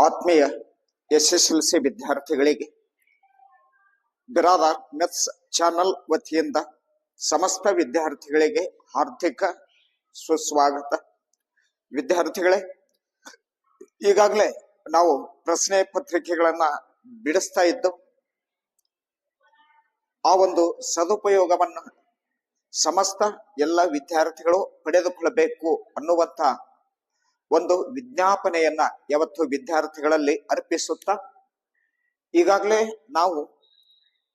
ಆತ್ಮೀಯ SSLC ವಿದ್ಯಾರ್ಥಿಗಳಿಗೆ Biradar ಮೆಥ್ಸ್ channel ವತಿಯಿಂದ ಸಮಸ್ತ ವಿದ್ಯಾರ್ಥಿಗಳಿಗೆ ಹಾರ್ದಿಕ ಸುಸ್ವಾಗತ. ವಿದ್ಯಾರ್ಥಿಗಳೇ, ಈಗಾಗಲೇ ನಾವು ಪ್ರಶ್ನೆ ಪತ್ರಿಕೆಗಳನ್ನ ಬಿಡಿಸ್ತಾ ಇದ್ದು ಆ ಒಂದು ಸದುಪಯೋಗವನ್ನ ಸಮಸ್ತ ಎಲ್ಲ ವಿದ್ಯಾರ್ಥಿಗಳು ಪಡೆದುಕೊಳ್ಳಬೇಕು ಅನ್ನುವಂತ ಒಂದು ವಿಜ್ಞಾಪನೆಯನ್ನ ಯಾವತ್ತು ವಿದ್ಯಾರ್ಥಿಗಳಲ್ಲಿ ಅರ್ಪಿಸುತ್ತಾ ಈಗಾಗಲೇ ನಾವು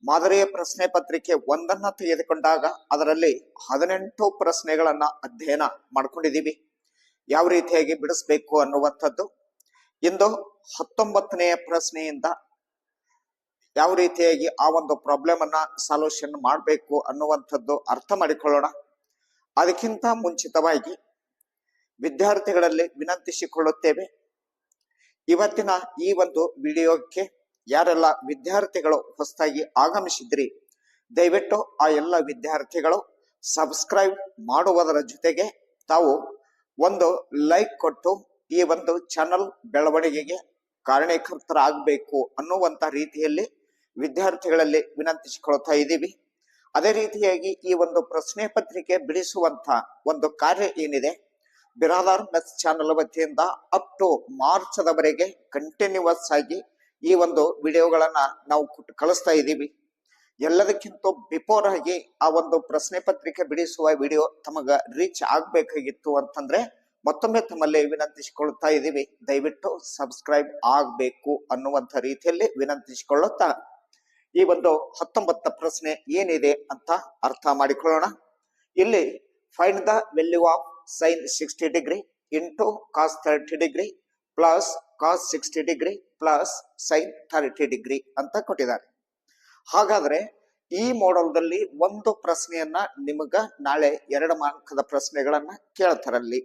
ಮಾದರಿಯ ಪ್ರಶ್ನೆ ಪತ್ರಿಕೆ ಒಂದನ್ನ ತೆಗೆದುಕೊಂಡಾಗ ಅದರಲ್ಲಿ 18 ಪ್ರಶ್ನೆಗಳನ್ನ ಅಧ್ಯಯನ ಮಾಡ್ಕೊಂಡಿದೀವಿ, ಯಾವ ರೀತಿಯಾಗಿ ಬಿಡಿಸ್ಬೇಕು ಅನ್ನುವಂಥದ್ದು. ಇಂದು 19ನೆಯ ಪ್ರಶ್ನೆಯಿಂದ ಯಾವ ರೀತಿಯಾಗಿ ಆ ಒಂದು ಪ್ರಾಬ್ಲಮ್ ಅನ್ನ ಸಾಲ್ಯೂಷನ್ ಮಾಡಬೇಕು ಅನ್ನುವಂಥದ್ದು ಅರ್ಥ ಮಾಡಿಕೊಳ್ಳೋಣ. ಅದಕ್ಕಿಂತ ಮುಂಚಿತವಾಗಿ ವಿದ್ಯಾರ್ಥಿಗಳಲ್ಲಿ ವಿನಂತಿಸಿಕೊಳ್ಳುತ್ತೇವೆ, ಇವತ್ತಿನ ಈ ಒಂದು ವಿಡಿಯೋಕ್ಕೆ ಯಾರೆಲ್ಲ ವಿದ್ಯಾರ್ಥಿಗಳು ಹೊಸದಾಗಿ ಆಗಮಿಸಿದ್ರಿ ದಯವಿಟ್ಟು ಆ ಎಲ್ಲ ವಿದ್ಯಾರ್ಥಿಗಳು ಸಬ್ಸ್ಕ್ರೈಬ್ ಮಾಡುವುದರ ಜೊತೆಗೆ ತಾವು ಒಂದು ಲೈಕ್ ಕೊಟ್ಟು ಈ ಒಂದು ಚಾನಲ್ ಬೆಳವಣಿಗೆಗೆ ಕಾರಣೀಕರ್ತರಾಗಬೇಕು ಅನ್ನುವಂತ ರೀತಿಯಲ್ಲಿ ವಿದ್ಯಾರ್ಥಿಗಳಲ್ಲಿ ವಿನಂತಿಸಿಕೊಳ್ತಾ ಇದ್ದೀವಿ. ಅದೇ ರೀತಿಯಾಗಿ ಈ ಒಂದು ಪ್ರಶ್ನೆ ಪತ್ರಿಕೆ ಬಿಡಿಸುವಂತ ಒಂದು ಕಾರ್ಯ ಏನಿದೆ ಬಿರಾದಾರ್ ಮೆಥ್ಸ್ ಚಾನಲ್ ವತಿಯಿಂದ ಅಪ್ ಟು ಮಾರ್ಚ್ ದವರೆಗೆ ಕಂಟಿನ್ಯೂಸ್ ಆಗಿ ಈ ಒಂದು ವಿಡಿಯೋಗಳನ್ನ ನಾವು ಕಳಿಸ್ತಾ ಇದ್ದೀವಿ. ಎಲ್ಲದಕ್ಕಿಂತ ಬಿಫೋರ್ ಆಗಿ ಆ ಒಂದು ಪ್ರಶ್ನೆ ಪತ್ರಿಕೆ ಬಿಡಿಸುವ ವಿಡಿಯೋ ತಮಗ ರೀಚ್ ಆಗ್ಬೇಕಾಗಿತ್ತು ಅಂತಂದ್ರೆ ಮತ್ತೊಮ್ಮೆ ತಮ್ಮಲ್ಲಿ ವಿನಂತಿಸಿಕೊಳ್ತಾ ಇದ್ದೀವಿ, ದಯವಿಟ್ಟು ಸಬ್ಸ್ಕ್ರೈಬ್ ಆಗ್ಬೇಕು ಅನ್ನುವಂತ ರೀತಿಯಲ್ಲಿ ವಿನಂತಿಸಿಕೊಳ್ಳುತ್ತಾ ಈ ಒಂದು 19 ಪ್ರಶ್ನೆ ಏನಿದೆ ಅಂತ ಅರ್ಥ ಮಾಡಿಕೊಳ್ಳೋಣ. ಇಲ್ಲಿ find the value of sin 60 degree into cos 30 degree plus cos 60 degree plus sin 30 degree ಅಂತ ಕೊಟ್ಟಿದ್ದಾರೆ. ಹಾಗಾದ್ರೆ ಈ ಮಾಡಲ್ದಲ್ಲಿ ಒಂದು ಪ್ರಶ್ನೆಯನ್ನ ನಿಮಗ ನಾಳೆ 2 ಮಾರ್ಕದ ಪ್ರಶ್ನೆಗಳನ್ನ ಕೇಳ್ತಾರಲ್ಲಿ.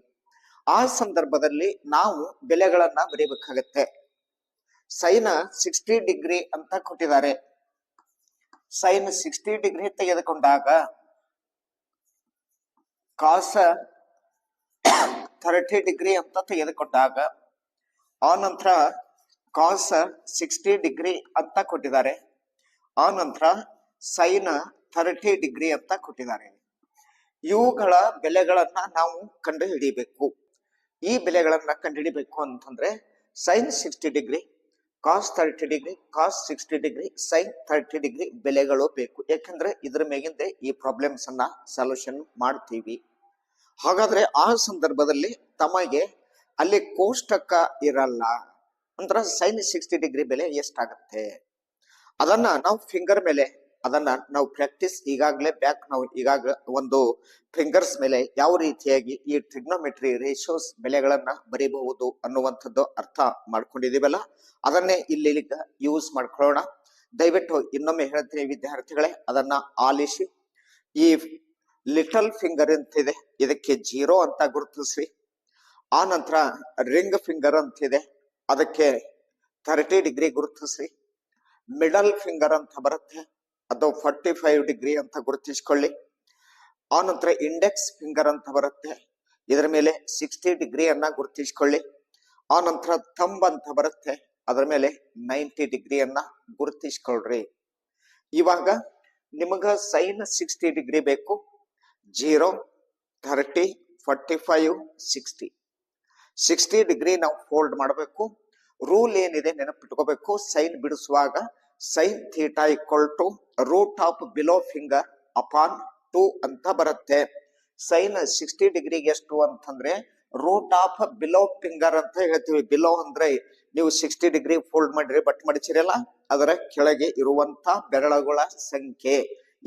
ಆ ಸಂದರ್ಭದಲ್ಲಿ ನಾವು ಬೆಲೆಗಳನ್ನ ಬರೀಬೇಕಾಗತ್ತೆ. sin 60 ಡಿಗ್ರಿ ಅಂತ ಕೊಟ್ಟಿದ್ದಾರೆ. sin 60 ಡಿಗ್ರಿ ತೆಗೆದುಕೊಂಡಾಗ cos 30 ಡಿಗ್ರಿ ಅಂತ ತೆಗೆದುಕೊಂಡಾಗ ಆ ನಂತರ cos 60 ಡಿಗ್ರಿ ಅಂತ ಕೊಟ್ಟಿದ್ದಾರೆ. ಆ ನಂತರ sin 30 ಡಿಗ್ರಿ ಅಂತ ಕೊಟ್ಟಿದ್ದಾರೆ. ಇವುಗಳ ಬೆಲೆಗಳನ್ನ ನಾವು ಕಂಡು ಹಿಡಿಬೇಕು. ಈ ಬೆಲೆಗಳನ್ನ ಕಂಡು ಹಿಡಿಬೇಕು ಅಂತಂದ್ರೆ sin 60 degree cos 30 degree cos 60 degree sin 30 degree ಬೆಲೆಗಳು ಬೇಕು. ಯಾಕಂದ್ರೆ ಇದ್ರ ಮೇಗಿಂದ ಈ ಪ್ರಾಬ್ಲಮ್ಸ್ ಅನ್ನ ಸೊಲ್ಯೂಷನ್ ಮಾಡ್ತೀವಿ. ಹಾಗಾದ್ರೆ ಆ ಸಂದರ್ಭದಲ್ಲಿ ತಮಗೆ ಅಲ್ಲಿ ಕೋಷ್ಟಕ ಇರಲ್ಲ, ಅಂದ್ರೆ sin 60 ಡಿಗ್ರಿ ಬೆಲೆ ಎಷ್ಟಾಗತ್ತೆ ಅದನ್ನ ನಾವು ಫಿಂಗರ್ ಮೇಲೆ ಅದನ್ನ ನಾವು ಪ್ರಾಕ್ಟೀಸ್ ಈಗಾಗಲೇ ನಾವು ಈಗಾಗಲೇ ಒಂದು ಫಿಂಗರ್ಸ್ ಮೇಲೆ ಯಾವ ರೀತಿಯಾಗಿ ಈ ಟ್ರಿಗ್ನೋಮೆಟ್ರಿ ರೇಷಿಯೋಸ್ ಬೆಲೆಗಳನ್ನ ಬರೀಬಹುದು ಅನ್ನುವಂಥದ್ದು ಅರ್ಥ ಮಾಡ್ಕೊಂಡಿದೀವಲ್ಲ, ಅದನ್ನೇ ಇಲ್ಲಿ ಯೂಸ್ ಮಾಡ್ಕೊಳ್ಳೋಣ. ದಯವಿಟ್ಟು ಇನ್ನೊಮ್ಮೆ ಹೇಳ್ತೀನಿ ವಿದ್ಯಾರ್ಥಿಗಳೇ, ಅದನ್ನ ಆಲಿಸಿ. ಈ ಲಿಟಲ್ ಫಿಂಗರ್ ಅಂತಿದೆ, ಇದಕ್ಕೆ 0 ಅಂತ ಗುರುತಿಸ್ರಿ. ಆ ನಂತರ ರಿಂಗ್ ಫಿಂಗರ್ ಅಂತಿದೆ, ಅದಕ್ಕೆ 30 ಡಿಗ್ರಿ ಗುರುತಿಸ್ರಿ. ಮಿಡಲ್ ಫಿಂಗರ್ ಅಂತ ಬರುತ್ತೆ, ಅದು 45 ಡಿಗ್ರಿ ಅಂತ ಗುರುತಿಸ್ಕೊಳ್ಳಿ. ಆ ನಂತರ ಇಂಡೆಕ್ಸ್ ಫಿಂಗರ್ ಅಂತ ಬರುತ್ತೆ, ಇದರ ಮೇಲೆ 60 ಡಿಗ್ರಿಯನ್ನ ಗುರುತಿಸ್ಕೊಳ್ಳಿ. ಆ ನಂತರ ಥಂಬ್ ಅಂತ ಬರುತ್ತೆ, ಅದರ ಮೇಲೆ 90 ಡಿಗ್ರಿಯನ್ನ ಗುರುತಿಸ್ಕೊಳ್ರಿ. ಇವಾಗ ನಿಮಗ sin 60 ಡಿಗ್ರಿ ಬೇಕು. 0, 30, 45, 60 ಡಿಗ್ರಿ ನಾವು ಫೋಲ್ಡ್ ಮಾಡಬೇಕು. ರೂಲ್ ಏನಿದೆ ನೆನಪಿಟ್ಕೋಬೇಕು, ಸೈನ್ ಬಿಡಿಸುವಾಗ sin theta = root of below finger upon 2 ಅಂತ ಬರುತ್ತೆ. sin 60 ಡಿಗ್ರಿಗೆ ಎಷ್ಟು ಅಂತಂದ್ರೆ ರೂಟ್ ಆಫ್ ಬಿಲೋ ಫಿಂಗರ್ ಅಂತ ಹೇಳ್ತೀವಿ. ಬಿಲೋ ಅಂದ್ರೆ ನೀವು 60 ಡಿಗ್ರಿ ಫೋಲ್ಡ್ ಮಾಡಿರಿ, ಬಟ್ ಮಡಿಚಿರಲ್ಲ, ಅದರ ಕೆಳಗೆ ಇರುವಂತ ಬೆರಳುಗಳ ಸಂಖ್ಯೆ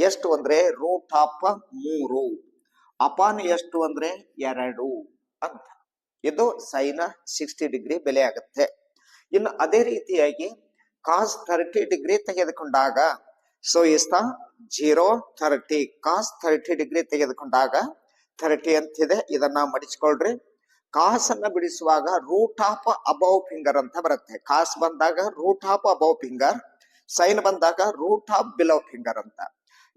ಎಷ್ಟು ಅಂದ್ರೆ ರೂಟ್ ಆಫ್ 3 ಅಪಾನ್ ಎಷ್ಟು ಅಂದ್ರೆ 2 ಅಂತ. ಇದು sin 60 ಡಿಗ್ರಿ ಬೆಲೆ ಆಗುತ್ತೆ. ಇನ್ನು ಅದೇ ರೀತಿಯಾಗಿ cos 30 ಡಿಗ್ರಿ ತೆಗೆದುಕೊಂಡಾಗ ಸೊ ಇಷ್ಟ 0, 30 cos 30 ಡಿಗ್ರಿ ತೆಗೆದುಕೊಂಡಾಗ 30 ಅಂತಿದೆ, ಇದನ್ನ ಮಡಿಸ್ಕೊಳ್ರಿ. ಕಾಸ್ ಅನ್ನ ಬಿಡಿಸುವಾಗ ರೂಟ್ ಆಫ್ ಅಬೌವ್ ಫಿಂಗರ್ ಅಂತ ಬರುತ್ತೆ. ಕಾಸ್ ಬಂದಾಗ root of above finger, sine ಬಂದಾಗ ರೂಟ್ ಆಫ್ ಬಿಲೋ ಫಿಂಗರ್ ಅಂತ.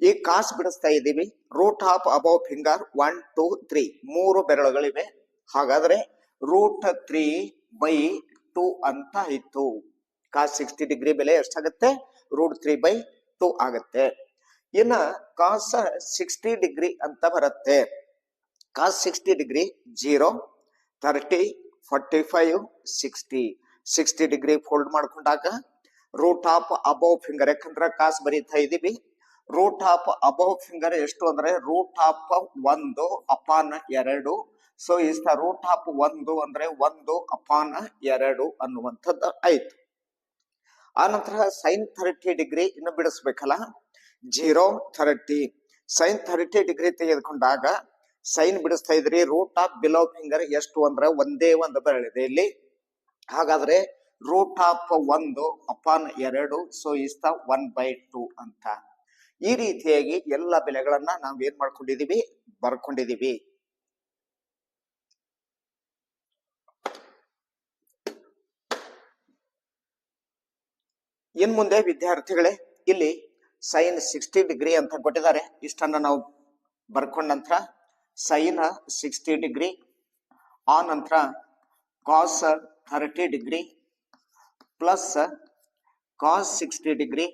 ಈ ಕಾಸ್ ಬಿಡಿಸ್ತಾ ಇದ್ದೀವಿ. ರೂಟ್ ಆಫ್ ಅಬೌವ್ ಫಿಂಗರ್ 1, 2, 3 3 ಬೆರಳುಗಳಿವೆ. ಹಾಗಾದ್ರೆ ರೂಟ್ 3 ಬೈ 2 ಅಂತ ಇತ್ತು. ಕಾಸ್ 60 ಡಿಗ್ರಿ ಬೆಲೆ ಎಷ್ಟಾಗುತ್ತೆ? √3/2 ಆಗುತ್ತೆ. ಇನ್ನ ಕಾಸ್ 60 ಡಿಗ್ರಿ ಅಂತ ಬರುತ್ತೆ. ಕಾಸ್ 60 ಡಿಗ್ರಿ 0, 30, 45, 60 ಡಿಗ್ರಿ ಫೋಲ್ಡ್ ಮಾಡ್ಕೊಂಡಾಗ ರೂಟ್ ಆಫ್ ಅಬೌವ್ ಫಿಂಗರ್, ಯಾಕಂದ್ರೆ ಕಾಸ್ ಬರೀತಾ ಇದೀವಿ, ರೂಟ್ ಆಫ್ ಅಬೌವ್ ಫಿಂಗರ್ ಎಷ್ಟು ಅಂದ್ರೆ √1/2. ಸೊ ಇಷ್ಟ ರೂಟ್ ಆಫ್ 1 ಅಂದ್ರೆ 1/2 ಅನ್ನುವಂಥದ್ದು ಆಯ್ತು. ಆನಂತರ ಸೈನ್ 30 ಡಿಗ್ರಿ ಇನ್ನು ಬಿಡಿಸ್ಬೇಕಲ್ಲ, 0, 30. ಸೈನ್ 30 ಡಿಗ್ರಿ ತೆಗೆದುಕೊಂಡಾಗ ಸೈನ್ ಬಿಡಿಸ್ತಾ ಇದ್ರಿ, ರೂಟ್ ಆಫ್ ಬಿಲೋ ಫಿಂಗರ್ ಎಷ್ಟು ಅಂದ್ರೆ ಒಂದೇ ಒಂದು ಬೆರಳಿದೆ ಇಲ್ಲಿ. ಹಾಗಾದ್ರೆ ರೂಟ್ ಆಫ್ 1/2, ಸೊ ಇಷ್ಟ 1/2 ಅಂತ. ಈ ರೀತಿಯಾಗಿ ಎಲ್ಲ ಬೆಲೆಗಳನ್ನ ನಾವು ಏನ್ ಮಾಡ್ಕೊಂಡಿದೀವಿ? ಬರ್ಕೊಂಡಿದೀವಿ. ಇನ್ ಮುಂದೆ ವಿದ್ಯಾರ್ಥಿಗಳೇ, ಇಲ್ಲಿ ಸೈನ್ 60 ಡಿಗ್ರಿ ಅಂತ ಕೊಟ್ಟಿದ್ದಾರೆ. ಇಷ್ಟನ್ನ ನಾವು ಬರ್ಕೊಂಡ ನಂತರ ಸೈನ್ 60 ಡಿಗ್ರಿ, ಆ ನಂತರ cos 30 degree plus cos 60 degree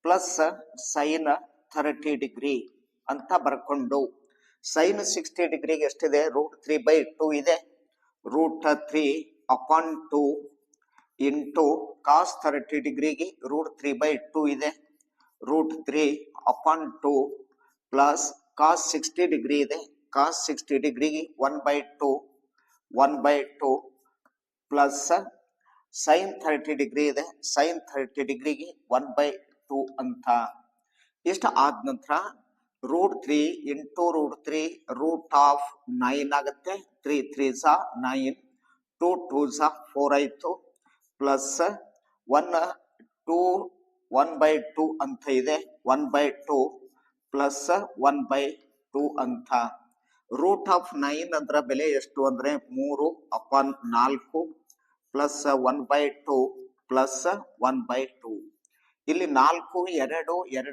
plus sine 30 degree ಅಂತ ಬರ್ಕೊಂಡು, ಸೈನ್ 60 ಡಿಗ್ರಿಗೆ ಎಷ್ಟಿದೆ? √3/2 ಇದೆ. √3/2 ಇಂಟು ಕಾಸ್ 30 ಡಿಗ್ರಿಗೆ √3/2 ಇದೆ. √3/2 ಪ್ಲಸ್ ಕಾಸ್ 60 ಡಿಗ್ರಿ ಇದೆ. ಕಾಸ್ 60 ಡಿಗ್ರಿಗೆ 1/2 ಪ್ಲಸ್ ಸೈನ್ 30 ಡಿಗ್ರಿ ಇದೆ. ಸೈನ್ 30 ಡಿಗ್ರಿಗೆ 1/2 ಅಂತ. ಇಷ್ಟ ಆದ ನಂತರ √3 ಇಂಟು √3 ರೂಟ್ ಆಫ್ 9 ಆಗುತ್ತೆ. 3 3s 9, 2 2s 4 ಆಯ್ತು. ಪ್ಲಸ್ 1/2 ಅಂತ ಇದೆ. 1/2 ಪ್ಲಸ್ 1/2 ಅಂತ. ರೂಟ್ ಆಫ್ 9 ಅದರ ಬೆಲೆ ಎಷ್ಟು ಅಂದ್ರೆ 3/4 ಪ್ಲಸ್ 1/2 ಪ್ಲಸ್ 1/2. ಇಲ್ಲಿ 4, 2,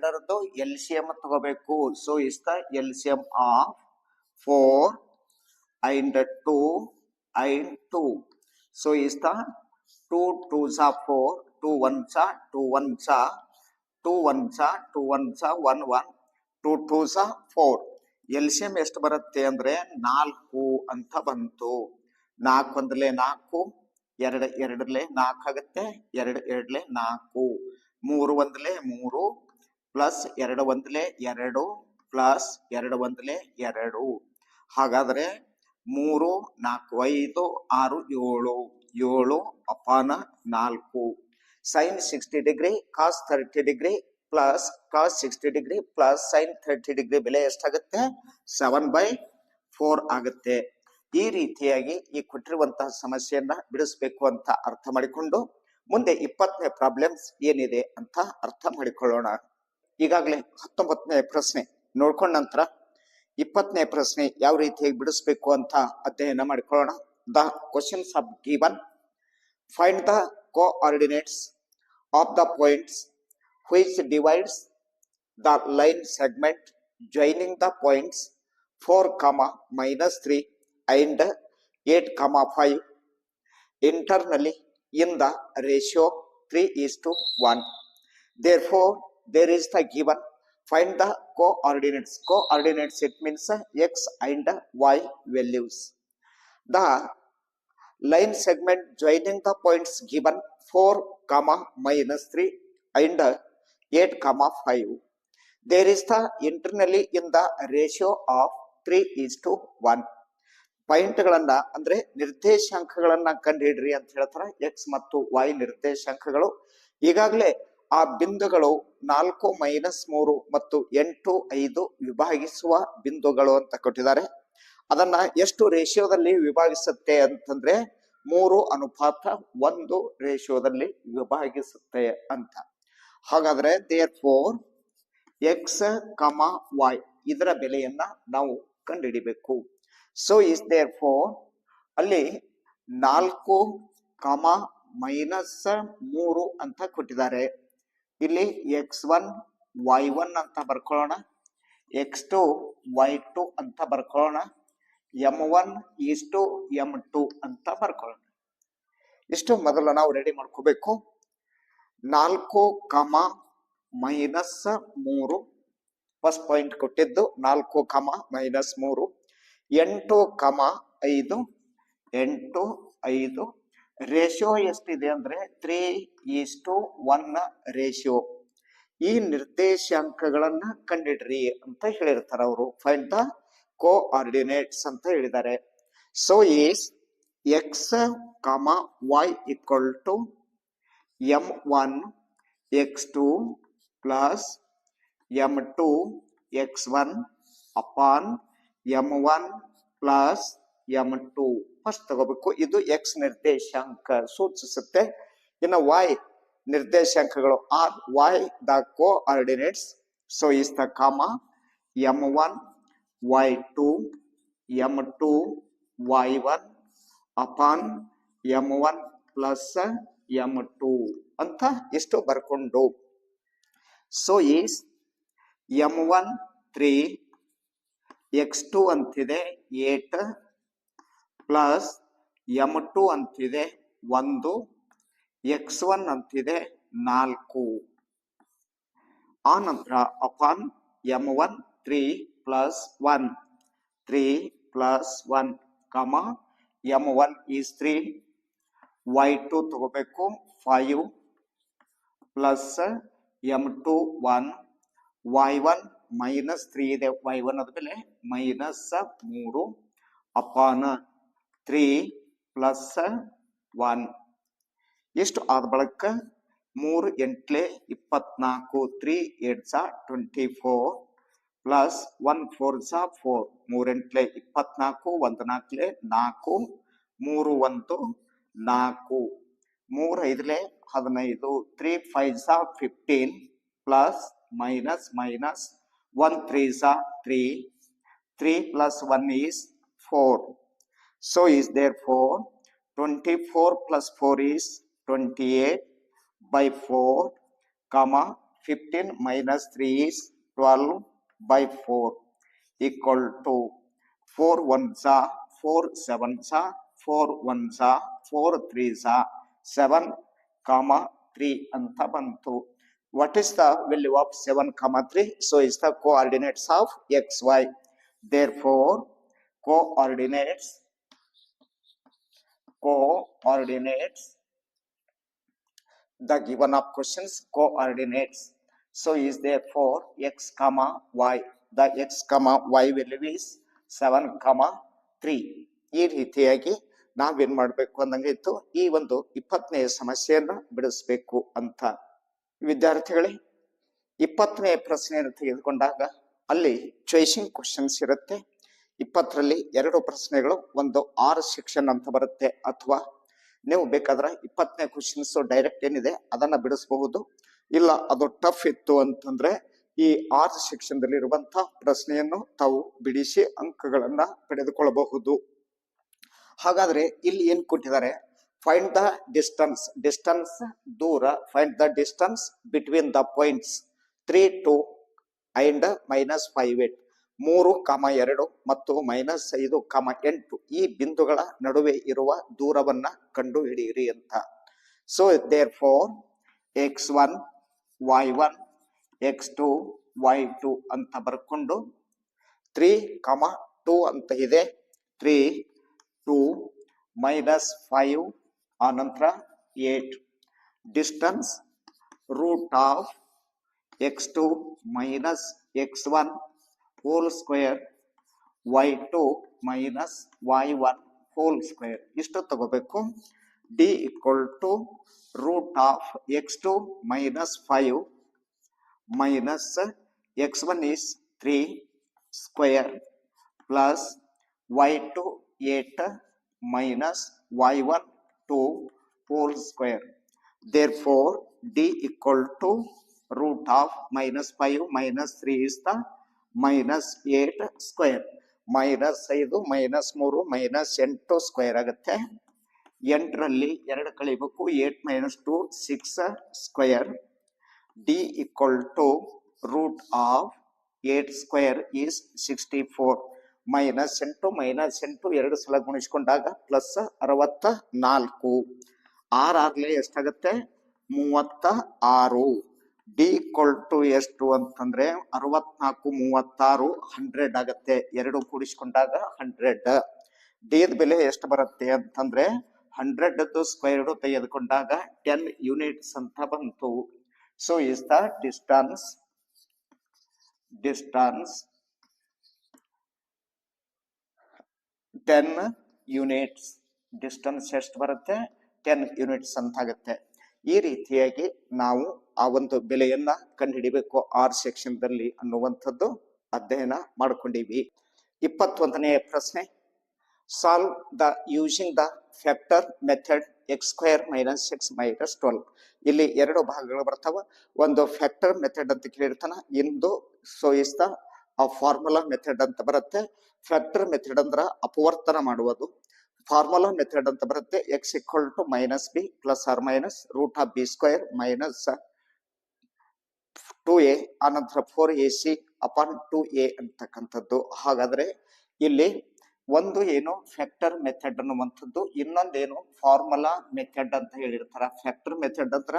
2ರದ್ದು LCM ತಗೋಬೇಕು. ಸೊ ಇಷ್ಟ LCM of 4 and 2 and 2. So ಇಷ್ಟ 2 2s 4, 2 1s 2 1s 2 1s 2 1s 1 1, 2 2s 4. LCM ಎಷ್ಟು ಬರುತ್ತೆ ಅಂದ್ರೆ 4 ಅಂತ ಬಂತು. 4 1 4, 2 2 4 ಆಗುತ್ತೆ. 2 2 4, 3 1 3 ಪ್ಲಸ್ 2 1 2 ಪ್ಲಸ್ 2 1 2. ಹಾಗಾದ್ರೆ 3 4 5 6 7 7/4. Sine 60 degree cos 30 degree plus cos 60 degree plus sine 30 degree ಬೆಲೆ ಎಷ್ಟಾಗುತ್ತೆ? 7/4 ಆಗುತ್ತೆ. ಈ ರೀತಿಯಾಗಿ ಈ ಕೊಟ್ಟಿರುವಂತಹ ಸಮಸ್ಯೆಯನ್ನ ಬಿಡಿಸ್ಬೇಕು ಅಂತ ಅರ್ಥ ಮಾಡಿಕೊಂಡು ಮುಂದೆ 20ನೇ ಪ್ರಾಬ್ಲಮ್ಸ್ ಏನಿದೆ ಅಂತ ಅರ್ಥ ಮಾಡಿಕೊಳ್ಳೋಣ. ಈಗಾಗಲೇ 19ನೇ ಪ್ರಶ್ನೆ ನೋಡ್ಕೊಂಡ ನಂತರ 20ನೇ ಪ್ರಶ್ನೆ ಯಾವ ರೀತಿಯಾಗಿ ಬಿಡಿಸ್ಬೇಕು ಅಂತ ಅಧ್ಯಯನ ಮಾಡಿಕೊಳ್ಳೋಣ. The questions of given. Find the coordinates of the points which divides the line segment joining the points 4, -3 and 8, 5 internally in the ratio 3:1. Therefore, there is the given. Find the coordinates. Coordinates, it means x and y values. The line segment joining the points given 4, -3 and 8, 5. There is the internally in the ratio of 3:1. ಪಾಯಿಂಟ್ಗಳನ್ನ ಅಂದ್ರೆ ನಿರ್ದೇಶಾಂಕಗಳನ್ನ ಕಂಡುಹಿಡ್ರಿ ಅಂತ ಹೇಳ್ತಾರೆ. X ಮತ್ತು Y ನಿರ್ದೇಶಾಂಕಗಳು. ಈಗಾಗಲೇ ಆ ಬಿಂದುಗಳು 4, -3 ಮತ್ತು 8, 5 ವಿಭಾಗಿಸುವ ಬಿಂದುಗಳು ಅಂತ ಕೊಟ್ಟಿದ್ದಾರೆ. ಅದನ್ನ ಎಷ್ಟು ರೇಷಿಯೋದಲ್ಲಿ ವಿಭಾಗಿಸುತ್ತೆ ಅಂತಂದ್ರೆ 3:1 ರೇಷಿಯೋದಲ್ಲಿ ವಿಭಾಗಿಸುತ್ತೆ ಅಂತ. ಹಾಗಾದ್ರೆ therefore x, y ಇದರ ಬೆಲೆಯನ್ನ ನಾವು ಕಂಡುಹಿಡಿಬೇಕು. ಸೊ ಇಸ್ therefore ಅಲ್ಲಿ 4, -3 ಅಂತ ಕೊಟ್ಟಿದ್ದಾರೆ. ಇಲ್ಲಿ x1 y1 ಅಂತ ಬರ್ಕೊಳ್ಳೋಣ, x2 y2 ಅಂತ ಬರ್ಕೊಳ್ಳೋಣ, m1 m2 ಅಂತ ಬರ್ಕೊಳ್ಳೋಣ. ಇಷ್ಟು ಮೊದಲು ನಾವು ರೆಡಿ ಮಾಡ್ಕೋಬೇಕು. 4, -3 ಫಸ್ಟ್ ಪಾಯಿಂಟ್ ಕೊಟ್ಟಿದ್ದು 4, -3, 8, 5, 8, 5 ರೇಷಿಯೋ ಎಷ್ಟಿದೆ ಅಂದ್ರೆ 3:1 ರೇಷಿಯೋ. ಈ ನಿರ್ದೇಶಾಂಕಗಳನ್ನ ಕಂಡಿಡ್ರಿ ಅಂತ ಹೇಳಿರ್ತಾರೆ ಅವರು. ಫೈಂಡ್ ದ ಕೋಆರ್ಡಿನೇಟ್ಸ್ ಅಂತ ಹೇಳಿದ್ದಾರೆ. So is x, y equal to m1 x2 plus m2 x1 upon m1 plus m2. First ತಗೋಬೇಕು. ಇದು x ನಿರ್ದೇಶಾಂಕ ಸೂಚಿಸುತ್ತೆ. ಇನ್ನು y ನಿರ್ದೇಶಾಂಕಗಳು are y the coordinates. So is the m1 y2 m2 y1 upon m1 plus m2 ಅಂತ ಇಷ್ಟು ಬರ್ಕೊಂಡು. So is m1 3, x2 ಅಂತಿದೆ 8 ಪ್ಲಸ್ m2 ಅಂತಿದೆ 1, x1 ಅಂತಿದೆ 4. ಆ ನಂತರ upon m1 3 plus 1 3 plus 1 m1 is 3, y2 ತಗೋಬೇಕು 5 ಪ್ಲಸ್ m2 1, y1 -3 ಇದೆ, y1 ಆದ್ಮೇಲೆ -3 ಅಪಾನ 3 ಪ್ಲಸ್ 1. ಎಷ್ಟು ಆದ ಬಳಿಕ 3 8 24, 3 8 24 plus 1 4 4, 3 8 24, 1 4 4, 3 1 4, 3 5 15, 3 5 15 plus minus 1 3 3, 3 plus 1 is 4. So is therefore 24 plus 4 is 28 by 4, 15 minus 3 is 12 by 4 equal to 4 1s are 4 7s are 4 1s are 4 3s are 7, 3 anta bantu. What is the value of 7, 3? So is the coordinates of xy. Therefore coordinates the given of questions coordinates. So is therefore x, y. The x, y value is 7, 3. ಈ ರೀತಿಯಾಗಿ ನಾವೇನ್ ಮಾಡ್ಬೇಕು ಅಂದಂಗೆ ಇತ್ತು. ಈ ಒಂದು 20ನೇ ಸಮಸ್ಯೆಯನ್ನ ಬಿಡಿಸ್ಬೇಕು ಅಂತ. ವಿದ್ಯಾರ್ಥಿಗಳೇ, 20ನೇ ಪ್ರಶ್ನೆಯನ್ನು ತೆಗೆದುಕೊಂಡಾಗ ಅಲ್ಲಿ ಚಾಯ್ಸಿಂಗ್ ಕ್ವಶನ್ಸ್ ಇರುತ್ತೆ. 20ರಲ್ಲಿ 2 ಪ್ರಶ್ನೆಗಳು, ಒಂದು ಆರ್ ಸೆಕ್ಷನ್ ಅಂತ ಬರುತ್ತೆ, ಅಥವಾ ನೀವು ಬೇಕಾದ್ರೆ 20ನೇ ಕ್ವಶನ್ಸ್ ಡೈರೆಕ್ಟ್ ಏನಿದೆ ಅದನ್ನ ಬಿಡಿಸಬಹುದು. ಇಲ್ಲ ಅದು ಟಫ್ ಇತ್ತು ಅಂತಂದ್ರೆ ಈ ಆರ್ ಸೆಕ್ಷನ್ ದಲ್ಲಿ ಇರುವಂತಹ ಪ್ರಶ್ನೆಯನ್ನು ತಾವು ಬಿಡಿಸಿ ಅಂಕಗಳನ್ನ ಪಡೆದುಕೊಳ್ಳಬಹುದು. ಹಾಗಾದ್ರೆ ಇಲ್ಲಿ ಏನ್ ಕೊಟ್ಟಿದ್ದಾರೆ? Find the distance. ಡಿಸ್ಟನ್ಸ್ ದೂರ. Find the distance between the points 3, 2 and -5, 8. 3, 2 ಮತ್ತು -5, 8 ಈ ಬಿಂದುಗಳ ನಡುವೆ ಇರುವ ದೂರವನ್ನ ಕಂಡು ಹಿಡಿಯಿರಿ ಅಂತ. So therefore x1 y1 x2 y2 ಅಂತ ಬರ್ಕೊಂಡು 3, 2 ಅಂತ ಇದೆ. 3 2 -5 ಆನಂತರ 8. Distance root of x2 minus x1 whole square y2 minus y1 whole square. ಇಷ್ಟು ತಗೋಬೇಕು. d equal to root of x2 minus 5 minus x1 is 3 square plus y2 8 minus y1 2 whole square. Therefore d equal to root of -5 minus 3 is the -8 square. -5 -3 -8 square ಆಗುತ್ತೆ. 8ರಲ್ಲಿ 2 ಕಳಿಬೇಕು. 8 - 2 6 square. d equal to root of 8 square is 64. -8 -8 2 ಸಲ ಗುಣಿಸಿಕೊಂಡಾಗ +64. R ಆಗ್ಲೇ ಎಷ್ಟಾಗತ್ತೆ 36. D equal to ಎಷ್ಟು ಅಂತಂದ್ರೆ 64 36 100 ಆಗತ್ತೆ. ಎರಡು ಕೂಡಿಸ್ಕೊಂಡಾಗ 100. D the ಬೆಲೆ ಎಷ್ಟು ಬರುತ್ತೆ ಅಂತಂದ್ರೆ 100 ಸ್ಕ್ವೇರ್ ತೆಗೆದುಕೊಂಡಾಗ 10 ಯೂನಿಟ್ಸ್ ಅಂತ ಬಂತು. So is the distance 10 units. Distance ಎಷ್ಟು ಬರುತ್ತೆ 10 ಯೂನಿಟ್ಸ್ ಅಂತ ಆಗುತ್ತೆ. ಈ ರೀತಿಯಾಗಿ ನಾವು ಆ ಒಂದು ಬೆಲೆಯನ್ನ ಕಂಡುಹಿಡಿಬೇಕು ಆರ್ ಸೆಕ್ಷನ್ ದಲ್ಲಿ ಅನ್ನುವಂಥದ್ದು ಅಧ್ಯಯನ ಮಾಡ್ಕೊಂಡಿವಿ. 21ನೇ ಪ್ರಶ್ನೆ, solve the using the factor method x square minus x minus 12. ಇಲ್ಲಿ ಎರಡು ಭಾಗಗಳು ಬರ್ತಾವ. ಒಂದು ಫ್ಯಾಕ್ಟರ್ ಮೆಥಡ್ ಅಂತ ಕೇಳಿರ್ತಾನ, ಇಂದು so is the formula method ಅಂತ ಬರುತ್ತೆ. ಫ್ಯಾಕ್ಟರ್ ಮೆಥಡ್ ಅಂದ್ರ ಅಪವರ್ತನ ಮಾಡುವುದು. ಫಾರ್ಮುಲಾ ಮೆಥಡ್ ಅಂತ ಬರುತ್ತೆ x equal to minus b plus or minus root of b square minus 2a ಆನಂತರ 4ac ಅಪಾನ್ 2a ಅಂತಕ್ಕಂಥದ್ದು. ಹಾಗಾದ್ರೆ ಇಲ್ಲಿ ಒಂದು ಏನು ಫ್ಯಾಕ್ಟರ್ ಮೆಥಡ್ ಅನ್ನುವಂಥದ್ದು, ಇನ್ನೊಂದೇನು ಫಾರ್ಮುಲಾ ಮೆಥಡ್ ಅಂತ ಹೇಳಿರ್ತಾರ. ಫ್ಯಾಕ್ಟರ್ ಮೆಥಡ್ ಅಂದ್ರ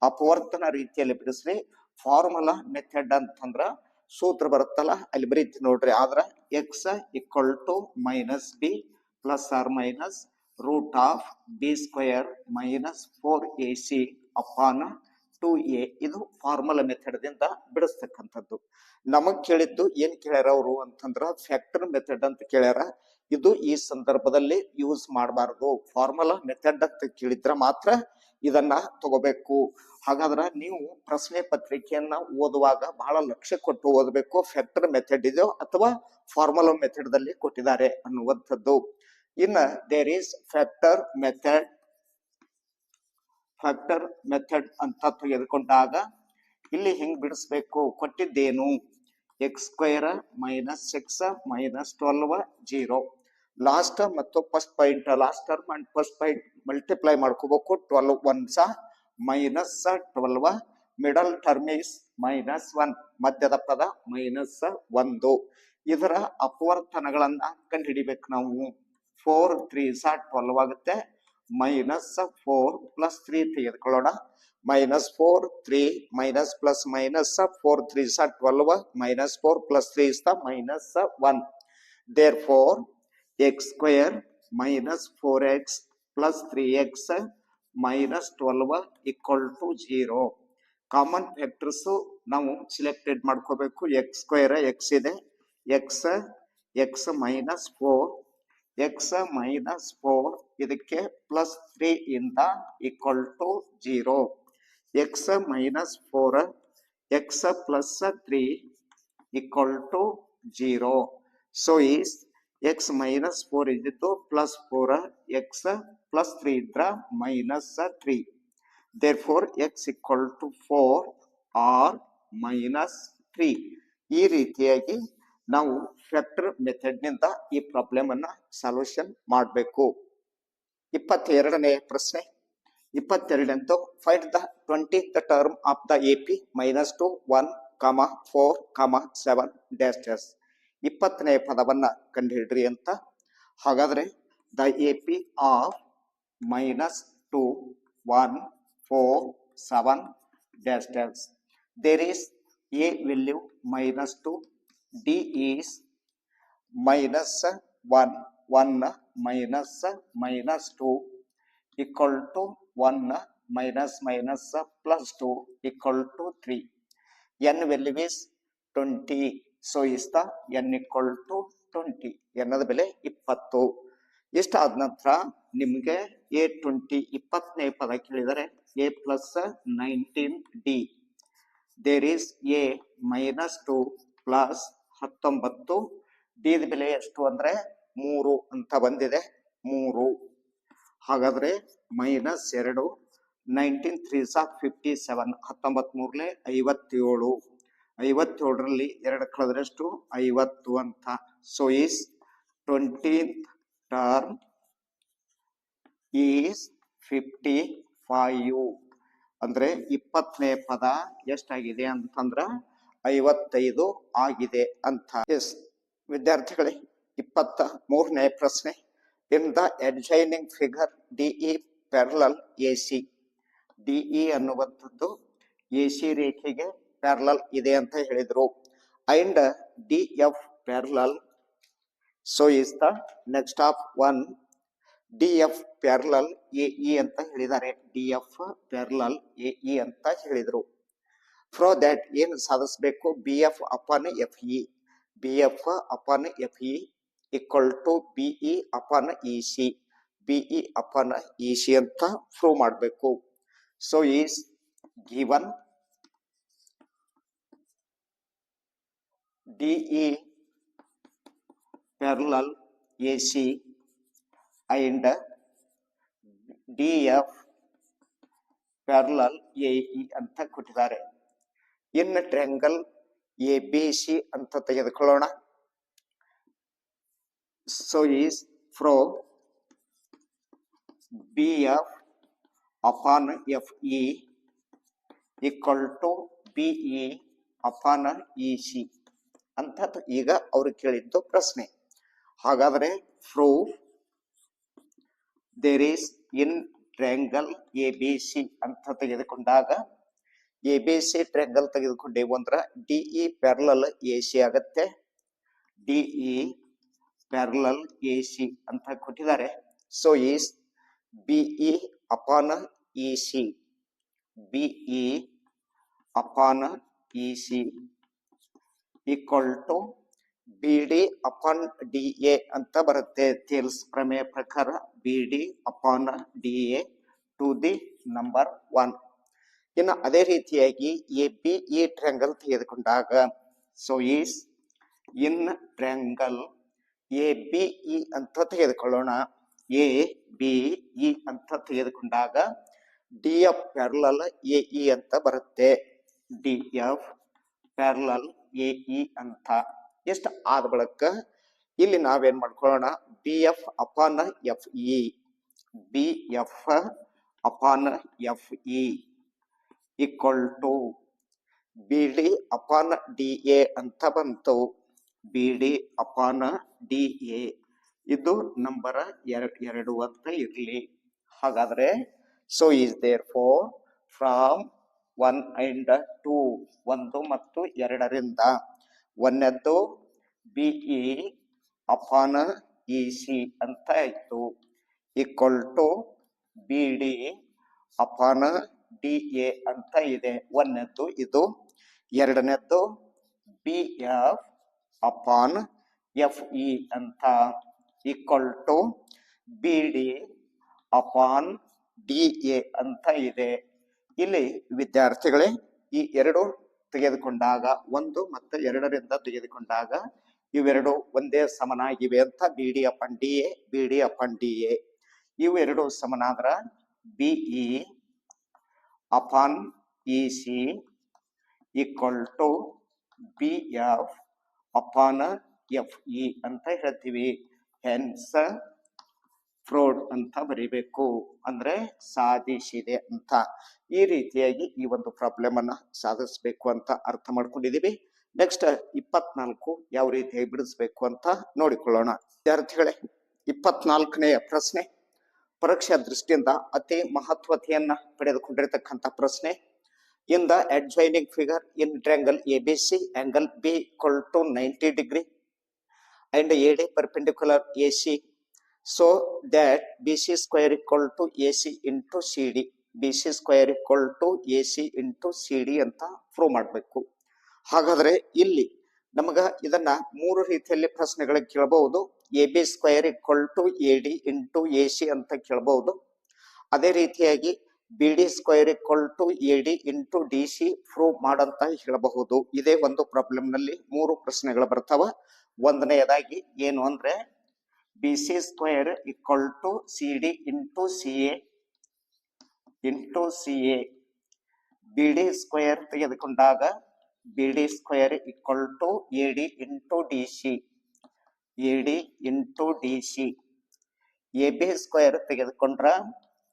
ಅಪವರ್ತನ ರೀತಿಯಲ್ಲಿ ಬಿಡಿಸ್ರಿ. ಫಾರ್ಮುಲಾ ಮೆಥಡ್ ಅಂತಂದ್ರ ಸೂತ್ರ ಬರುತ್ತಲ್ಲ ಅಲ್ಲಿ ಬರೀತಿ ನೋಡ್ರಿ. ಆದ್ರ x equal to minus b plus or minus root of b square minus 4ac upon 2a. ಇದು ಫಾರ್ಮುಲಾ ಮೆಥಡ್ ದಿಂದ ಬಿಡಿಸ್ತಕ್ಕಂಥದ್ದು. ನಮಗ್ ಕೇಳಿದ್ದು ಏನ್ ಕೇಳ್ಯಾರ ಅವರು ಅಂತಂದ್ರ ಫ್ಯಾಕ್ಟರ್ ಮೆಥಡ್ ಅಂತ ಕೇಳ್ಯಾರ. ಇದು ಈ ಸಂದರ್ಭದಲ್ಲಿ ಯೂಸ್ ಮಾಡಬಾರದು. ಫಾರ್ಮುಲಾ ಮೆಥಡ್ ಅಂತ ಕೇಳಿದ್ರ ಮಾತ್ರ ಇದನ್ನ ತಗೋಬೇಕು. ಹಾಗಾದ್ರ ನೀವು ಪ್ರಶ್ನೆ ಪತ್ರಿಕೆಯನ್ನ ಓದುವಾಗ ಬಹಳ ಲಕ್ಷ್ಯ ಕೊಟ್ಟು ಓದಬೇಕು. ಫ್ಯಾಕ್ಟರ್ ಮೆಥಡ್ ಇದೆಯೋ ಅಥವಾ ಫಾರ್ಮುಲಾ ಮೆಥಡ್ ದಲ್ಲಿ ಕೊಟ್ಟಿದ್ದಾರೆ ಅನ್ನುವಂಥದ್ದು. ಇನ್ನ ದೇರ್ ಈಸ್ ಫ್ಯಾಕ್ಟರ್ ಮೆಥಡ್ ಅಂತ ತೆಗೆದುಕೊಂಡಾಗ ಇಲ್ಲಿ ಹೆಂಗ್ ಬಿಡಿಸ್ಬೇಕು, ಕೊಟ್ಟಿದ್ದೇನು x square minus x minus 12 0. Last ಮತ್ತು first point, last term and first point multiply ಮಾಡ್ಕೋಬೇಕು. 12 1s ಮೈನಸ್ 12, ಮಿಡಲ್ ಟರ್ಮ್ ಇಸ್ ಮೈನಸ್ 1, ಮಧ್ಯದ ಪದ ಮೈನಸ್ 1. ಇದರ ಅಪವರ್ತನಗಳನ್ನ ಕಂಡುಹಿಡಿಬೇಕು ನಾವು. 4 3s 12 ಆಗುತ್ತೆ. ಮೈನಸ್ 4 ಪ್ಲಸ್ 3 ತೆಗೆದುಕೊಳ್ಳೋಣ. Minus 4 3 minus plus minus 4 3s 12 minus 4 plus 3 is the minus 1. Therefore x square minus 4x plus 3x minus 12 equal to 0. Common factors ನಾವು selected ಮಾಡ್ಕೋಬೇಕು. X square x ಇದೆ, ಎಕ್ಸ್ ಮೈನಸ್ 4 ಎಕ್ಸ್ ಮೈನಸ್ 4 ಇದಕ್ಕೆ plus 3 ಇಂದ equal to 0. X minus 4 x plus 3 equal to 0. So is x minus 4 ಇದ್ದಿತ್ತು plus 4, x plus 3 ಇದ್ರ minus 3. therefore x equal to 4 or minus 3. ಈ ರೀತಿಯಾಗಿ ನಾವು factor method ನಿಂದ ಈ ಪ್ರಾಬ್ಲಮ್ ಅನ್ನ ಸೊಲ್ಯೂಷನ್ ಮಾಡಬೇಕು. 22ನೇ ಪ್ರಶ್ನೆ, 22 find the 20th term of the AP minus 2 1, 4, 7 dash dash. 20ನೇ ಪದವನ್ನ ಕಂಡುಹಿಡ್ರಿ ಅಂತ. ಹಾಗಾದ್ರೆ the AP of minus 2 1 4 7 dash dash. There is a value minus 2, d is minus 1 1 minus 2 equal to 1 minus plus 2 equal to 3. n value is 20. So is the n equal to 20. ಎನ್ನದ ಬೆಲೆ 20. ಇಷ್ಟಾದ ನಂತರ ನಿಮಗೆ A20 20ನೇ ಪದ ಕೇಳಿದರೆ a plus 19d. There is a minus 2 plus 19. d the ಬೆಲೆ ಎಷ್ಟು ಅಂದ್ರೆ 3 ಅಂತ ಬಂದಿದೆ, 3. ಹಾಗಾದ್ರೆ ಮೈನಸ್ 2 19 3s 57, 19 57, 57ರಲ್ಲಿ 2 ಕಳೆದ್ರೆಷ್ಟು 50 ಅಂತ. So is 20th term is 55. ಅಂದ್ರೆ 20ನೇ ಪದ ಎಷ್ಟಾಗಿದೆ ಅಂತಂದ್ರ 55 ಆಗಿದೆ ಅಂತ. ಎಸ್ ವಿದ್ಯಾರ್ಥಿಗಳೇ, 23ನೇ ಪ್ರಶ್ನೆ. In the adjoining figure DE parallel A C. DE ಅನ್ನುವಂಥದ್ದು ಎ ಸಿ ರೇಖೆಗೆ ಪ್ಯಾರಲಲ್ ಇದೆ ಅಂತ ಹೇಳಿದ್ರು. And D F parallel, so is the next of one. D F parallel A E ಅಂತ ಹೇಳಿದ್ದಾರೆ. D F parallel A E ಅಂತ ಹೇಳಿದ್ರು. Prove that ಏನು ಸಾಧಿಸಬೇಕು? B F upon F E. B F upon F E equal to BE upon E C. BE upon E C ಅಂತ prove ಮಾಡಬೇಕು. So is given DE parallel A C and DF parallel AE ಅಂತ ಕೊಟ್ಟಿದ್ದಾರೆ. In triangle A B C ಅಂತ ತೆಗೆದುಕೊಳ್ಳೋಣ. So is prove B F upon F E equal to BE upon E C ಅಂತ ಈಗ ಅವರು ಕೇಳಿದ್ದು ಪ್ರಶ್ನೆ. ಹಾಗಾದರೆ prove there is in triangle A B C ಅಂತ ತೆಗೆದುಕೊಂಡಾಗ, ಎ ಬಿ ಸಿ ಟ್ರಯಾಂಗಲ್ ತೆಗೆದುಕೊಂಡೇವು ಅಂದ್ರೆ ಡಿಇ ಪ್ಯಾರಲಲ್ ಎ ಸಿ ಆಗತ್ತೆ. ಡಿಇ ಪ್ಯಾರಲಲ್ ಎ ಸಿ ಅಂತ ಕೊಟ್ಟಿದ್ದಾರೆ. So is BE upon E C. BE upon E C equal to B D upon D A ಅಂತ ಬರುತ್ತೆ. Thales ಪ್ರಮೇಯ ಪ್ರಕಾರ B D upon D A to the number 1. ಇನ್ನು ಅದೇ ರೀತಿಯಾಗಿ ಎ ಬಿ ಇ ಟ್ರಯಾಂಗಲ್ ತೆಗೆದುಕೊಂಡಾಗ, so is in triangle A B E ಅಂತ ತೆಗೆದುಕೊಳ್ಳೋಣ. ಎ ಬಿ ಇ ಅಂತ ತೆಗೆದುಕೊಂಡಾಗ D F parallel A E ಅಂತ ಬರುತ್ತೆ. D F parallel A E ಅಂತ ಎಷ್ಟು ಆದ ಬಳಿಕ ಇಲ್ಲಿ ನಾವೇನ್ ಮಾಡ್ಕೊಳ್ಳೋಣ? B F upon F E. B F upon F E equal to B D upon D A ಅಂತ ಬಂತು. B D upon D A ಇದು ನಂಬರ್ 2 ಅಂತ ಇರಲಿ. ಹಾಗಾದ್ರೆ so is therefore from 1 and 2, 1 ಮತ್ತು 2ರಿಂದ ಒಂದನೇದ್ದು ಬಿಇ ಅಪಾನ್ ಇ ಸಿ ಅಂತ ಆಯ್ತು equal to B D upon D A ಅಂತ ಇದೆ. ಒಂದನೇದ್ದು ಇದು. ಎರಡನೇದ್ದು B F upon F E ಅಂತ equal to B D upon D A ಅಂತ ಇದೆ. ಇಲ್ಲಿ ವಿದ್ಯಾರ್ಥಿಗಳೇ ಈ ಎರಡು ತೆಗೆದುಕೊಂಡಾಗ, 1 ಮತ್ತು 2ರಿಂದ ತೆಗೆದುಕೊಂಡಾಗ ಇವೆರಡು ಒಂದೇ ಸಮನಾಗಿವೆ ಅಂತ B D upon D A, B D upon D A ಇವೆರಡು ಸಮನಾದ್ರ BE upon E C equal to B F upon F E ಅಂತ ಹೇಳ್ತೀವಿ. ಹೆನ್ಸ್ ಫ್ರೋಡ್ ಅಂತ ಬರೀಬೇಕು, ಅಂದ್ರೆ ಸಾಧಿಸಿದೆ ಅಂತ. ಈ ರೀತಿಯಾಗಿ ಈ ಒಂದು ಪ್ರಾಬ್ಲಮ್ ಅನ್ನ ಸಾಧಿಸಬೇಕು ಅಂತ ಅರ್ಥ ಮಾಡ್ಕೊಂಡಿದೀವಿ. ನೆಕ್ಸ್ಟ್ 24 ಯಾವ ರೀತಿಯಾಗಿ ಬಿಡಿಸ್ಬೇಕು ಅಂತ ನೋಡಿಕೊಳ್ಳೋಣ. ವಿದ್ಯಾರ್ಥಿಗಳೇ, 24ನೆಯ ಪ್ರಶ್ನೆ ಪರೀಕ್ಷಾ ದೃಷ್ಟಿಯಿಂದ ಅತಿ ಮಹತ್ವತೆಯನ್ನ ಪಡೆದುಕೊಂಡಿರತಕ್ಕಂಥ ಪ್ರಶ್ನೆ. In the adjoining figure in triangle A B C angle B equal to 90 degree and AD perpendicular AC, so that BC square equal to AC into CD. BC square equal to AC into CD ಅಂತ prove ಮಾಡಬೇಕು. ಹಾಗಾದ್ರೆ ಇಲ್ಲಿ ನಮಗ ಇದನ್ನ 3 ರೀತಿಯಲ್ಲಿ ಪ್ರಶ್ನೆಗಳಿಗೆ ಕೇಳಬಹುದು. A B square equal to A D into A C ಅಂತ ಕೇಳಬಹುದು. ಅದೇ ರೀತಿಯಾಗಿ B D square equal to A D into D C prove ಮಾಡಂತ ಹೇಳಬಹುದು. ಇದೇ ಒಂದು ಪ್ರಾಬ್ಲಮ್ ನಲ್ಲಿ 3 ಪ್ರಶ್ನೆಗಳು ಬರ್ತಾವ. ಒಂದನೆಯದಾಗಿ ಏನು ಅಂದ್ರೆ B C square equal to C D into C A, B D square ತೆಗೆದುಕೊಂಡಾಗ B D square equal to A D into D C, A D into D C. A B square ತೆಗೆದುಕೊಂಡ್ರ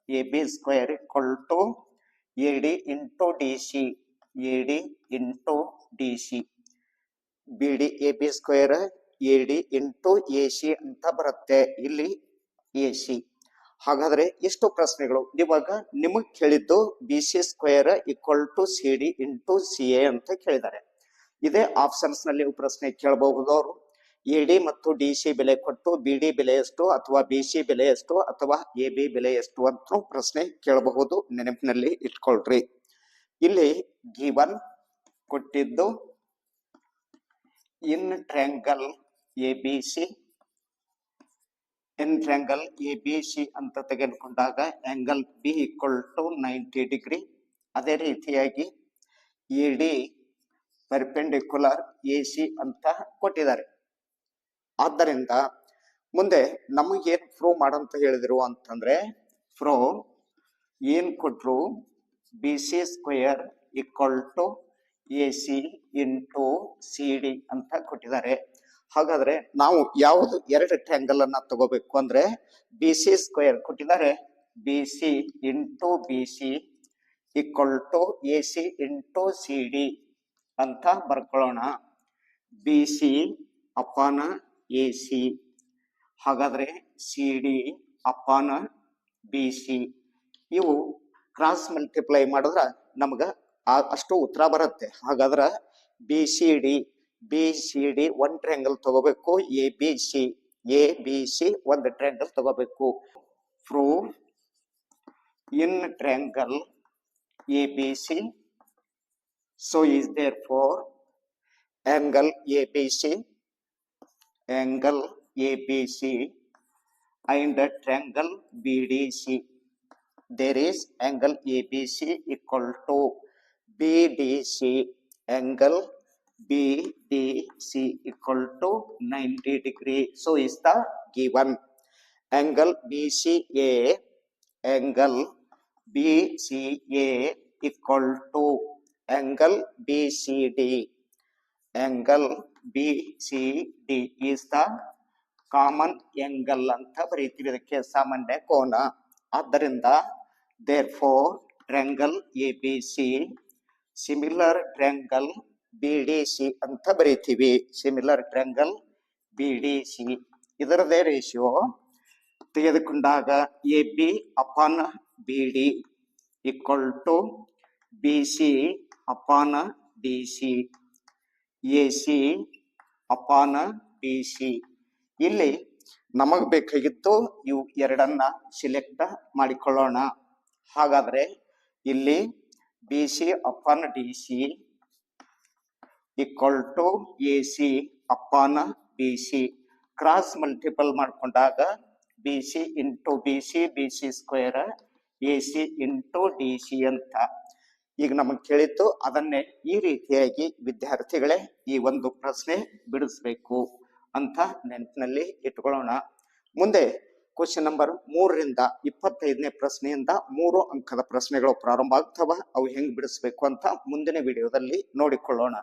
A B square equal to A D into D C, A D into D C. B D A B square A D into A C ಅಂತ ಬರುತ್ತೆ ಇಲ್ಲಿ A C. ಹಾಗಾದ್ರೆ ಎಷ್ಟು ಪ್ರಶ್ನೆಗಳು ಇವಾಗ ನಿಮಗ್ ಕೇಳಿದ್ದು BC² = CD × CA ಅಂತ ಕೇಳಿದ್ದಾರೆ. ಇದೇ ಆಪ್ಷನ್ಸ್ ನಲ್ಲಿ ಪ್ರಶ್ನೆ ಕೇಳಬಹುದು ಅವರು. AD ಮತ್ತು DC ಬೆಲೆ ಕೊಟ್ಟು BD ಬೆಲೆ ಎಷ್ಟು ಅಥವಾ BC ಬೆಲೆ ಎಷ್ಟು ಅಥವಾ AB ಬೆಲೆ ಎಷ್ಟು ಅಂತ ಪ್ರಶ್ನೆ ಕೇಳಬಹುದು. ನೆನಪಿನಲ್ಲಿ ಇಟ್ಕೊಳ್ರಿ. ಇಲ್ಲಿ ಗಿವನ್ ಕೊಟ್ಟಿದ್ದು ಇನ್ ಟ್ರಯಾಂಗಲ್ ABC ಅಂತ ತೆಗೆದುಕೊಂಡಾಗ ಆಂಗಲ್ B = 90 ಡಿಗ್ರಿ. ಅದೇ ರೀತಿಯಾಗಿ AD ಪರ್ಪೆಂಡಿಕ್ಯುಲರ್ AC ಅಂತ ಕೊಟ್ಟಿದ್ದಾರೆ. ಆದ್ದರಿಂದ ಮುಂದೆ ನಮಗೇನ್ ಪ್ರೂವ್ ಮಾಡಂತ ಹೇಳಿದ್ರು ಅಂತಂದ್ರೆ ಪ್ರೂವ್ ಏನ್ ಕೊಟ್ರು BC² = AC × CD ಅಂತ ಕೊಟ್ಟಿದ್ದಾರೆ. ಹಾಗಾದ್ರೆ ನಾವು ಯಾವುದು ಎರಡು ಟ್ರಯಾಂಗಲ್ ಅನ್ನ ತಗೋಬೇಕು ಅಂದ್ರೆ BC² ಕೊಟ್ಟಿದ್ದಾರೆ. BC × BC = AC × CD ಅಂತ ಬರ್ಕೊಳ್ಳೋಣ. BC ಅಪಾನ AC. ಹಾಗಾದ್ರೆ CD ಅಪಾನ BC. ಇವು ಕ್ರಾಸ್ ಮಲ್ಟಿಪ್ಲೈ ಮಾಡಿದ್ರ ನಮ್ಗ ಅಷ್ಟು ಉತ್ತರ ಬರುತ್ತೆ. ಹಾಗಾದ್ರ BCD ಒಂದ್ ಟ್ರಯಾಂಗಲ್ ತಗೋಬೇಕು. ABC ಒಂದು ಟ್ರಯಾಂಗಲ್ ತಗೋಬೇಕು. Prove in triangle ABC. So is therefore angle ABC and triangle BDC. There is angle ABC = BDC. Angle BDC = 90 degree. So is the given. Angle BCA = angle BCD. Angle BCD is the common angle ಅಂತ ಬರೀತೀವಿ. ಇದಕ್ಕೆ ಸಾಮಾನ್ಯ ಕೋನ. ಆದ್ದರಿಂದ therefore triangle ABC similar triangle BDC ಅಂತ ಬರೀತೀವಿ. Similar triangle BDC. ಇದರದೇ ratio ತೆಗೆದುಕೊಂಡಾಗ AB ಅಪಾನ BD = BC ಅಪಾನ DC, AC ಅಪಾನ BC. ಇಲ್ಲಿ ನಮಗ್ ಬೇಕಾಗಿತ್ತು ಇವು ಎರಡನ್ನ ಸಿಲೆಕ್ಟ್ ಮಾಡಿಕೊಳ್ಳೋಣ. ಹಾಗಾದ್ರೆ ಇಲ್ಲಿ BC ಅಪಾನ DC = AC ಅಪಾನ BC. ಕ್ರಾಸ್ ಮಲ್ಟಿಪಲ್ ಮಾಡ್ಕೊಂಡಾಗ BC × BC BC² AC × DC ಅಂತ. ಈಗ ನಮಗೆ ಕೇಳಿತ್ತು ಅದನ್ನೇ ಈ ರೀತಿಯಾಗಿ ವಿದ್ಯಾರ್ಥಿಗಳೇ ಈ ಒಂದು ಪ್ರಶ್ನೆ ಬಿಡಿಸ್ಬೇಕು ಅಂತ ನೆನಪಿನಲ್ಲಿ ಇಟ್ಕೊಳ್ಳೋಣ. ಮುಂದೆ ಕ್ವಶನ್ ನಂಬರ್ 3 ರಿಂದ 25ನೇ ಪ್ರಶ್ನೆಯಿಂದ 3 ಅಂಕದ ಪ್ರಶ್ನೆಗಳು ಪ್ರಾರಂಭ ಆಗ್ತವ. ಅವು ಹೆಂಗ್ ಬಿಡಿಸ್ಬೇಕು ಅಂತ ಮುಂದಿನ ವಿಡಿಯೋದಲ್ಲಿ ನೋಡಿಕೊಳ್ಳೋಣ.